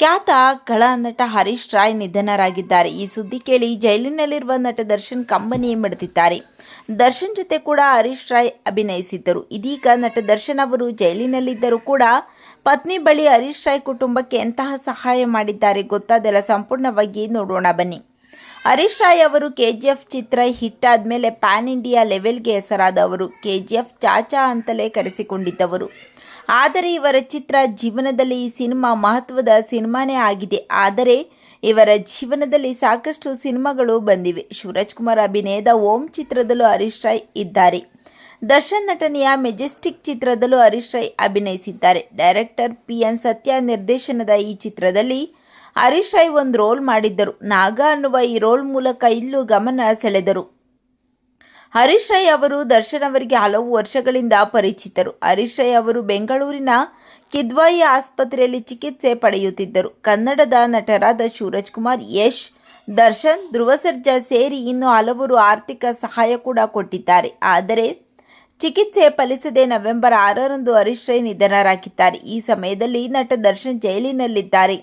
ಖ್ಯಾತ ನಟ ಹರೀಶ್ ರಾಯ್ ನಿಧನರಾಗಿದ್ದಾರೆ. ಈ ಸುದ್ದಿ ಕೇಳಿ ಜೈಲಿನಲ್ಲಿರುವ ನಟ ದರ್ಶನ್ ಕಂಬನಿ ಮಿಡಿದಿದ್ದಾರೆ. ದರ್ಶನ್ ಜೊತೆ ಕೂಡ ಹರೀಶ್ ರಾಯ್ ಅಭಿನಯಿಸಿದ್ದರು. ಇದೀಗ ನಟ ದರ್ಶನ್ ಅವರು ಜೈಲಿನಲ್ಲಿದ್ದರೂ ಕೂಡ ಪತ್ನಿ ಬಳಿ ಹರೀಶ್ ರಾಯ್ ಕುಟುಂಬಕ್ಕೆ ಎಂತಹ ಸಹಾಯ ಮಾಡಿದ್ದಾರೆ ಗೊತ್ತಾದೆಲ್ಲ ಸಂಪೂರ್ಣವಾಗಿ ನೋಡೋಣ ಬನ್ನಿ. ಹರೀಶ್ ರಾಯ್ ಅವರು ಕೆಜಿಎಫ್ ಚಿತ್ರ ಹಿಟ್ ಆದಮೇಲೆ ಪ್ಯಾನ್ ಇಂಡಿಯಾ ಲೆವೆಲ್ಗೆ ಹೆಸರಾದವರು. ಕೆಜಿಎಫ್ ಚಾಚಾ ಅಂತಲೇ ಕರೆಸಿಕೊಂಡಿದ್ದವರು. ಆದರೆ ಇವರ ಚಿತ್ರ ಜೀವನದಲ್ಲಿ ಈ ಸಿನಿಮಾ ಮಹತ್ವದ ಸಿನಿಮಾನೇ ಆಗಿದೆ. ಆದರೆ ಇವರ ಜೀವನದಲ್ಲಿ ಸಾಕಷ್ಟು ಸಿನಿಮಾಗಳು ಬಂದಿವೆ. ಶಿವರಾಜ್ ಕುಮಾರ್ ಅಭಿನಯದ ಓಂ ಚಿತ್ರದಲ್ಲೂ ಹರೀಶ್ ರಾಯ್ ಇದ್ದಾರೆ. ದರ್ಶನ್ ನಟನೆಯ ಮೆಜೆಸ್ಟಿಕ್ ಚಿತ್ರದಲ್ಲೂ ಹರೀಶ್ ರಾಯ್ ಅಭಿನಯಿಸಿದ್ದಾರೆ. ಡೈರೆಕ್ಟರ್ PN ಸತ್ಯ ನಿರ್ದೇಶನದ ಈ ಚಿತ್ರದಲ್ಲಿ ಹರೀಶ್ ರಾಯ್ ಒಂದು ರೋಲ್ ಮಾಡಿದ್ದರು. ನಾಗ ಅನ್ನುವ ಈ ರೋಲ್ ಮೂಲಕ ಇಲ್ಲೂ ಗಮನ ಸೆಳೆದರು. ಹರೀಶ್ ರಾಯ್ ಅವರು ದರ್ಶನ್ ಅವರಿಗೆ ಹಲವು ವರ್ಷಗಳಿಂದ ಪರಿಚಿತರು. ಹರೀಶ್ ರಾಯ್ ಅವರು ಬೆಂಗಳೂರಿನ ಕಿದ್ವಾಯಿ ಆಸ್ಪತ್ರೆಯಲ್ಲಿ ಚಿಕಿತ್ಸೆ ಪಡೆಯುತ್ತಿದ್ದರು. ಕನ್ನಡದ ನಟರಾದ ಶಿವರಾಜ್ ಕುಮಾರ್, ಯಶ್, ದರ್ಶನ್, ಧ್ರುವ ಸರ್ಜಾ ಸೇರಿ ಇನ್ನು ಹಲವರು ಆರ್ಥಿಕ ಸಹಾಯ ಕೂಡ ಕೊಟ್ಟಿದ್ದಾರೆ. ಆದರೆ ಚಿಕಿತ್ಸೆ ಫಲಿಸದೆ ನವೆಂಬರ್ 6ರಂದು ಹರೀಶ್ ರಾಯ್ ನಿಧನರಾಗಿದ್ದಾರೆ. ಈ ಸಮಯದಲ್ಲಿ ನಟ ದರ್ಶನ್ ಜೈಲಿನಲ್ಲಿದ್ದಾರೆ.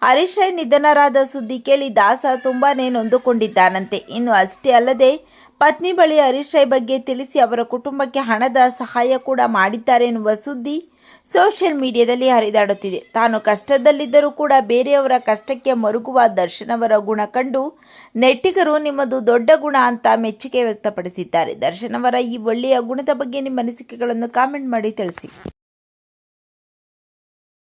ಹರೀಶ್ ರಾಯ್ ನಿಧನರಾದ ಸುದ್ದಿ ಕೇಳಿ ದಾಸ ತುಂಬಾನೇ ನೊಂದುಕೊಂಡಿದ್ದಾನಂತೆ. ಇನ್ನು ಅಷ್ಟೇ ಅಲ್ಲದೆ ಪತ್ನಿ ಬಳಿ ಹರೀಶ್ ರಾಯ್ ಬಗ್ಗೆ ತಿಳಿಸಿ ಅವರ ಕುಟುಂಬಕ್ಕೆ ಹಣದ ಸಹಾಯ ಕೂಡ ಮಾಡಿದ್ದಾರೆ ಎನ್ನುವ ಸುದ್ದಿ ಸೋಷಿಯಲ್ ಮೀಡಿಯಾದಲ್ಲಿ ಹರಿದಾಡುತ್ತಿದೆ. ತಾನು ಕಷ್ಟದಲ್ಲಿದ್ದರೂ ಕೂಡ ಬೇರೆಯವರ ಕಷ್ಟಕ್ಕೆ ಮರುಗುವ ದರ್ಶನ್ ಅವರ ಗುಣ ಕಂಡು ನೆಟ್ಟಿಗರು ನಿಮ್ಮದು ದೊಡ್ಡ ಗುಣ ಅಂತ ಮೆಚ್ಚುಗೆ ವ್ಯಕ್ತಪಡಿಸಿದ್ದಾರೆ. ದರ್ಶನ್ ಅವರ ಈ ಒಳ್ಳೆಯ ಗುಣದ ಬಗ್ಗೆ ನಿಮ್ಮ ಅನಿಸಿಕೆಗಳನ್ನು ಕಾಮೆಂಟ್ ಮಾಡಿ ತಿಳಿಸಿ.